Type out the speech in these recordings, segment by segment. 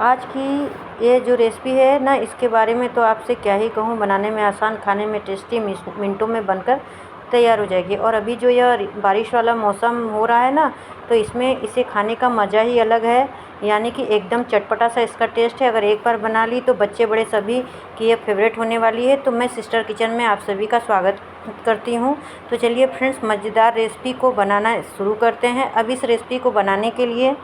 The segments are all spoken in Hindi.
आज की ये जो रेसिपी है ना, इसके बारे में तो आपसे क्या ही कहूँ। बनाने में आसान, खाने में टेस्टी, मिनटों में बनकर तैयार हो जाएगी। और अभी जो यह बारिश वाला मौसम हो रहा है ना, तो इसमें इसे खाने का मज़ा ही अलग है। यानी कि एकदम चटपटा सा इसका टेस्ट है। अगर एक बार बना ली तो बच्चे बड़े सभी की ये फेवरेट होने वाली है। तो मैं सिस्टर किचन में आप सभी का स्वागत करती हूँ। तो चलिए फ्रेंड्स, मज़ेदार रेसिपी को बनाना शुरू करते हैं। अब इस रेसिपी को बनाने के लिए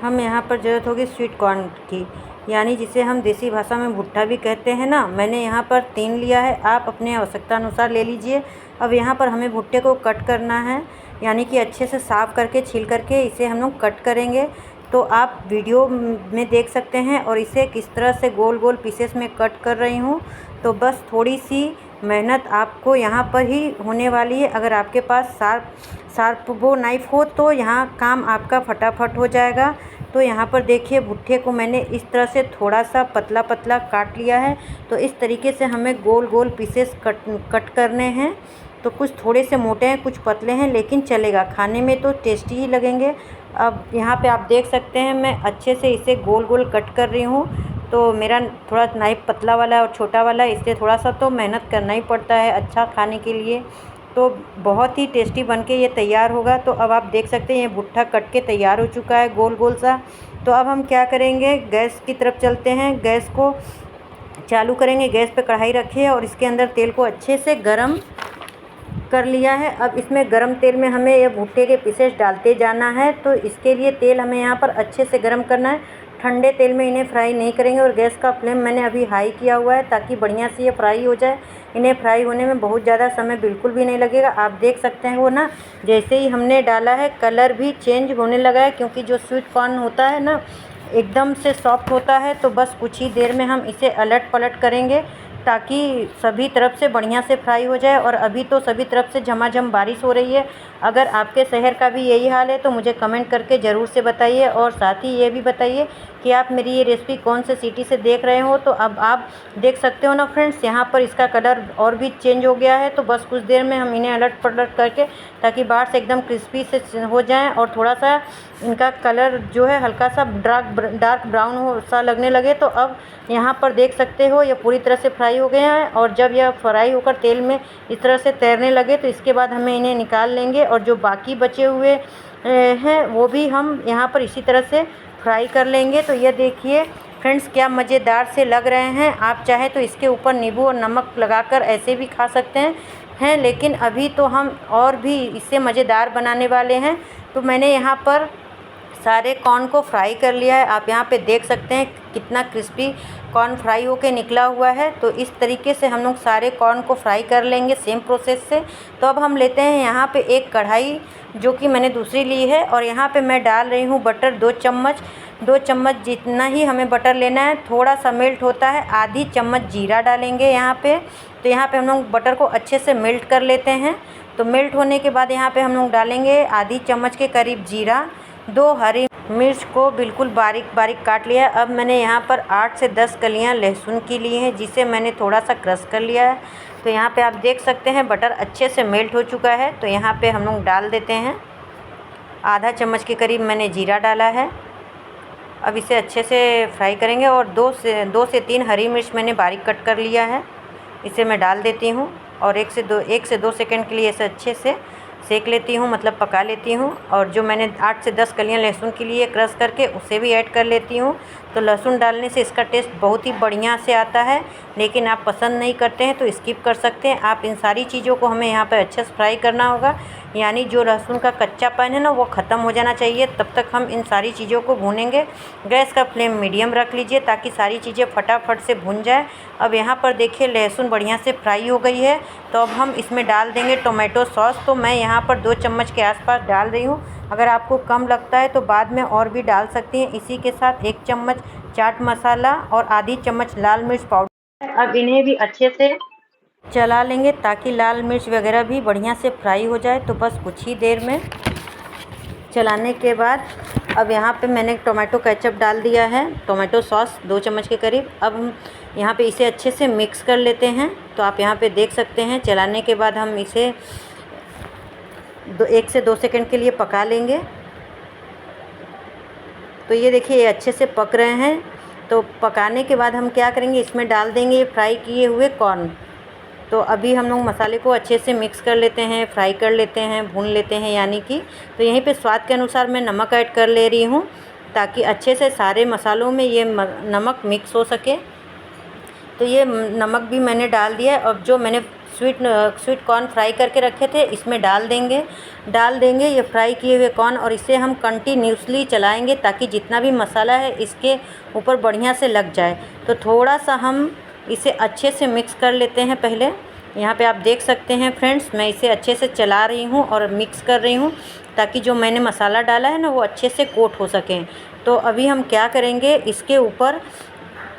हम यहाँ पर ज़रूरत होगी स्वीट कॉर्न की, यानी जिसे हम देसी भाषा में भुट्टा भी कहते हैं ना। मैंने यहाँ पर 3 लिया है, आप अपने आवश्यकता अनुसार ले लीजिए। अब यहाँ पर हमें भुट्टे को कट करना है, यानी कि अच्छे से साफ़ करके छील करके इसे हम लोग कट करेंगे। तो आप वीडियो में देख सकते हैं और इसे किस तरह से गोल गोल पीसेस में कट कर रही हूँ। तो बस थोड़ी सी मेहनत आपको यहाँ पर ही होने वाली है। अगर आपके पास शार्प वो नाइफ़ हो तो यहाँ काम आपका फटाफट हो जाएगा। तो यहाँ पर देखिए, भुट्टे को मैंने इस तरह से थोड़ा सा पतला पतला काट लिया है। तो इस तरीके से हमें गोल गोल पीसेस कट करने हैं। तो कुछ थोड़े से मोटे हैं, कुछ पतले हैं, लेकिन चलेगा, खाने में तो टेस्टी ही लगेंगे। अब यहाँ पे आप देख सकते हैं, मैं अच्छे से इसे गोल गोल कट कर रही हूँ। तो मेरा थोड़ा नाइफ पतला वाला है और छोटा वाला है, इसलिए थोड़ा सा तो मेहनत करना ही पड़ता है अच्छा खाने के लिए। तो बहुत ही टेस्टी बनके ये तैयार होगा। तो अब आप देख सकते हैं, ये भुट्टा कट के तैयार हो चुका है गोल गोल सा। तो अब हम क्या करेंगे, गैस की तरफ चलते हैं। गैस को चालू करेंगे, गैस पे कढ़ाई रखिए और इसके अंदर तेल को अच्छे से गरम कर लिया है। अब इसमें गरम तेल में हमें ये भुट्टे के पीसेस डालते जाना है। तो इसके लिए तेल हमें यहाँ पर अच्छे से गरम करना है। ठंडे तेल में इन्हें फ्राई नहीं करेंगे और गैस का फ्लेम मैंने अभी हाई किया हुआ है, ताकि बढ़िया से ये फ्राई हो जाए। इन्हें फ्राई होने में बहुत ज़्यादा समय बिल्कुल भी नहीं लगेगा। आप देख सकते हैं, वो ना जैसे ही हमने डाला है कलर भी चेंज होने लगा है, क्योंकि जो स्वीट कॉर्न होता है ना, एकदम से सॉफ्ट होता है। तो बस कुछ ही देर में हम इसे अलट पलट करेंगे, ताकि सभी तरफ से बढ़िया से फ्राई हो जाए। और अभी तो सभी तरफ से झमाझम बारिश हो रही है। अगर आपके शहर का भी यही हाल है तो मुझे कमेंट करके ज़रूर से बताइए। और साथ ही ये भी बताइए कि आप मेरी ये रेसिपी कौन से सिटी से देख रहे हो। तो अब आप देख सकते हो ना फ्रेंड्स, यहाँ पर इसका कलर और भी चेंज हो गया है। तो बस कुछ देर में हम इन्हें अलट पलट करके, ताकि बाहर से एकदम क्रिस्पी से हो जाएँ और थोड़ा सा इनका कलर जो है हल्का सा डार्क ब्राउन हो सा लगने लगे। तो अब यहाँ पर देख सकते हो, ये पूरी तरह से फ्राई हो गया है। और जब यह फ्राई होकर तेल में इस तरह से तैरने लगे, तो इसके बाद हमें इन्हें निकाल लेंगे। और जो बाकी बचे हुए हैं वो भी हम यहाँ पर इसी तरह से फ्राई कर लेंगे। तो ये देखिए फ्रेंड्स, क्या मज़ेदार से लग रहे हैं। आप चाहे तो इसके ऊपर नींबू और नमक लगाकर ऐसे भी खा सकते हैं, लेकिन अभी तो हम और भी इससे मज़ेदार बनाने वाले हैं। तो मैंने यहाँ पर सारे कॉर्न को फ्राई कर लिया है। आप यहाँ पे देख सकते हैं कितना क्रिस्पी कॉर्न फ्राई होके निकला हुआ है। तो इस तरीके से हम लोग सारे कॉर्न को फ्राई कर लेंगे सेम प्रोसेस से। तो अब हम लेते हैं यहाँ पे एक कढ़ाई, जो कि मैंने दूसरी ली है, और यहाँ पे मैं डाल रही हूँ बटर 2 चम्मच जितना ही हमें बटर लेना है। थोड़ा सा मेल्ट होता है, आधी चम्मच जीरा डालेंगे यहाँ पे। तो यहाँ पे हम लोग बटर को अच्छे से मेल्ट कर लेते हैं। तो मेल्ट होने के बाद यहाँ पे हम लोग डालेंगे आधी चम्मच के करीब जीरा, 2 हरी मिर्च को बिल्कुल बारीक बारीक काट लिया है। अब मैंने यहाँ पर 8 से 10 कलियाँ लहसुन की ली हैं, जिसे मैंने थोड़ा सा क्रश कर लिया है। तो यहाँ पे आप देख सकते हैं बटर अच्छे से मेल्ट हो चुका है। तो यहाँ पे हम लोग डाल देते हैं आधा चम्मच के करीब मैंने जीरा डाला है। अब इसे अच्छे से फ्राई करेंगे। और 2 से 3 हरी मिर्च मैंने बारीक कट कर लिया है, इसे मैं डाल देती हूँ। और 1 से 2 सेकंड के लिए इसे अच्छे से सेक लेती हूँ, मतलब पका लेती हूँ। और जो मैंने 8 से 10 कलियाँ लहसुन के लिए क्रश करके उसे भी ऐड कर लेती हूँ। तो लहसुन डालने से इसका टेस्ट बहुत ही बढ़िया से आता है, लेकिन आप पसंद नहीं करते हैं तो स्किप कर सकते हैं। आप इन सारी चीज़ों को हमें यहाँ पर अच्छे से फ्राई करना होगा, यानी जो लहसुन का कच्चापन है ना, वो ख़त्म हो जाना चाहिए। तब तक हम इन सारी चीज़ों को भूनेंगे। गैस का फ्लेम मीडियम रख लीजिए, ताकि सारी चीज़ें फटाफट से भुन जाए। अब यहाँ पर देखिए लहसुन बढ़िया से फ्राई हो गई है। तो अब हम इसमें डाल देंगे टोमेटो सॉस। तो मैं यहाँ पर 2 चम्मच के आसपास डाल रही हूँ। अगर आपको कम लगता है तो बाद में और भी डाल सकती हैं। इसी के साथ 1 चम्मच चाट मसाला और आधी चम्मच लाल मिर्च पाउडर। अब इन्हें भी अच्छे से चला लेंगे, ताकि लाल मिर्च वगैरह भी बढ़िया से फ्राई हो जाए। तो बस कुछ ही देर में चलाने के बाद अब यहाँ पे मैंने टोमेटो केचप डाल दिया है, टोमेटो सॉस 2 चम्मच के करीब। अब हम यहाँ पे इसे अच्छे से मिक्स कर लेते हैं। तो आप यहाँ पे देख सकते हैं, चलाने के बाद हम इसे 1 से 2 सेकंड के लिए पका लेंगे। तो ये देखिए ये अच्छे से पक रहे हैं। तो पकाने के बाद हम क्या करेंगे, इसमें डाल देंगे फ्राई किए हुए कॉर्न। तो अभी हम लोग मसाले को अच्छे से मिक्स कर लेते हैं, फ्राई कर लेते हैं, भून लेते हैं यानी कि। तो यहीं पे स्वाद के अनुसार मैं नमक ऐड कर ले रही हूँ ताकि अच्छे से सारे मसालों में ये नमक मिक्स हो सके। तो ये नमक भी मैंने डाल दिया है। और जो मैंने स्वीट कॉर्न फ्राई करके रखे थे इसमें डाल देंगे ये फ्राई किए हुए कॉर्न। और इसे हम कंटिन्यूसली चलाएंगे ताकि जितना भी मसाला है इसके ऊपर बढ़िया से लग जाए। तो थोड़ा सा हम इसे अच्छे से मिक्स कर लेते हैं पहले। यहाँ पे आप देख सकते हैं फ्रेंड्स, मैं इसे अच्छे से चला रही हूँ और मिक्स कर रही हूँ ताकि जो मैंने मसाला डाला है ना वो अच्छे से कोट हो सके। तो अभी हम क्या करेंगे, इसके ऊपर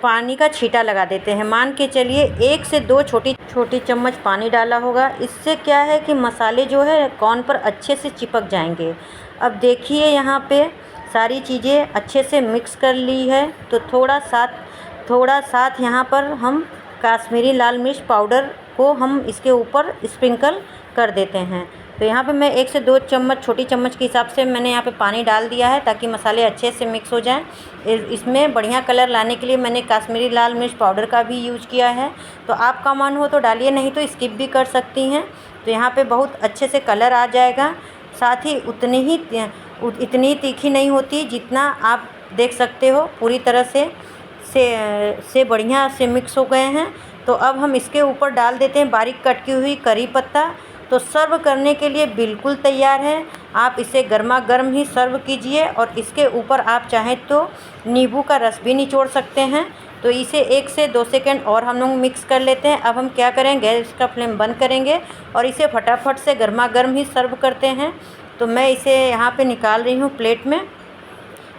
पानी का छींटा लगा देते हैं। मान के चलिए 1 से 2 छोटी चम्मच पानी डाला होगा। इससे क्या है कि मसाले जो है कॉर्न पर अच्छे से चिपक जाएंगे। अब देखिए यहाँ पे सारी चीज़ें अच्छे से मिक्स कर ली है। तो थोड़ा साथ यहाँ पर हम काश्मीरी लाल मिर्च पाउडर को हम इसके ऊपर स्प्रिंकल कर देते हैं। तो यहाँ पे मैं 1 से 2 चम्मच छोटी चम्मच के हिसाब से मैंने यहाँ पे पानी डाल दिया है ताकि मसाले अच्छे से मिक्स हो जाएं। इसमें बढ़िया कलर लाने के लिए मैंने काश्मीरी लाल मिर्च पाउडर का भी यूज किया है। तो आपका मन हो तो डालिए, नहीं तो स्किप भी कर सकती हैं। तो यहाँ पे बहुत अच्छे से कलर आ जाएगा। साथ ही इतनी तीखी नहीं होती जितना आप देख सकते हो। पूरी तरह से बढ़िया से मिक्स हो गए हैं। तो अब हम इसके ऊपर डाल देते हैं बारीक कट की हुई करी पत्ता। तो सर्व करने के लिए बिल्कुल तैयार है। आप इसे गर्मा गर्म ही सर्व कीजिए और इसके ऊपर आप चाहें तो नींबू का रस भी निचोड़ सकते हैं। तो इसे 1 से 2 सेकंड और हम लोग मिक्स कर लेते हैं। अब हम क्या करें, गैस का फ्लेम बंद करेंगे और इसे फटाफट से गर्मा गर्म ही सर्व करते हैं। तो मैं इसे यहाँ पे निकाल रही हूँ प्लेट में।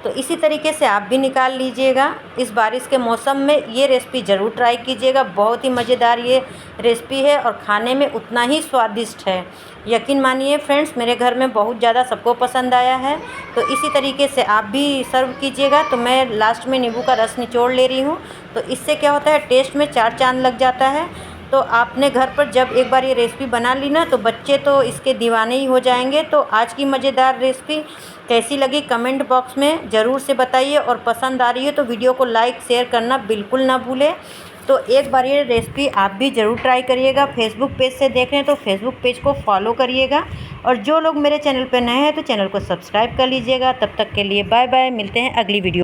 तो इसी तरीके से आप भी निकाल लीजिएगा। इस बारिश के मौसम में ये रेसिपी ज़रूर ट्राई कीजिएगा। बहुत ही मज़ेदार ये रेसिपी है और खाने में उतना ही स्वादिष्ट है। यकीन मानिए फ्रेंड्स, मेरे घर में बहुत ज़्यादा सबको पसंद आया है। तो इसी तरीके से आप भी सर्व कीजिएगा। तो मैं लास्ट में नींबू का रस निचोड़ ले रही हूँ। तो इससे क्या होता है, टेस्ट में 4 चाँद लग जाता है। तो आपने घर पर जब एक बार ये रेसिपी बना ली ना तो बच्चे तो इसके दीवाने ही हो जाएंगे। तो आज की मज़ेदार रेसिपी कैसी लगी कमेंट बॉक्स में ज़रूर से बताइए। और पसंद आ रही है तो वीडियो को लाइक शेयर करना बिल्कुल ना भूलें। तो एक बार ये रेसिपी आप भी ज़रूर ट्राई करिएगा। फेसबुक पेज से देख रहे हैं तो फेसबुक पेज को फॉलो करिएगा। और जो लोग मेरे चैनल पर नए हैं तो चैनल को सब्सक्राइब कर लीजिएगा। तब तक के लिए बाय बाय, मिलते हैं अगली वीडियो।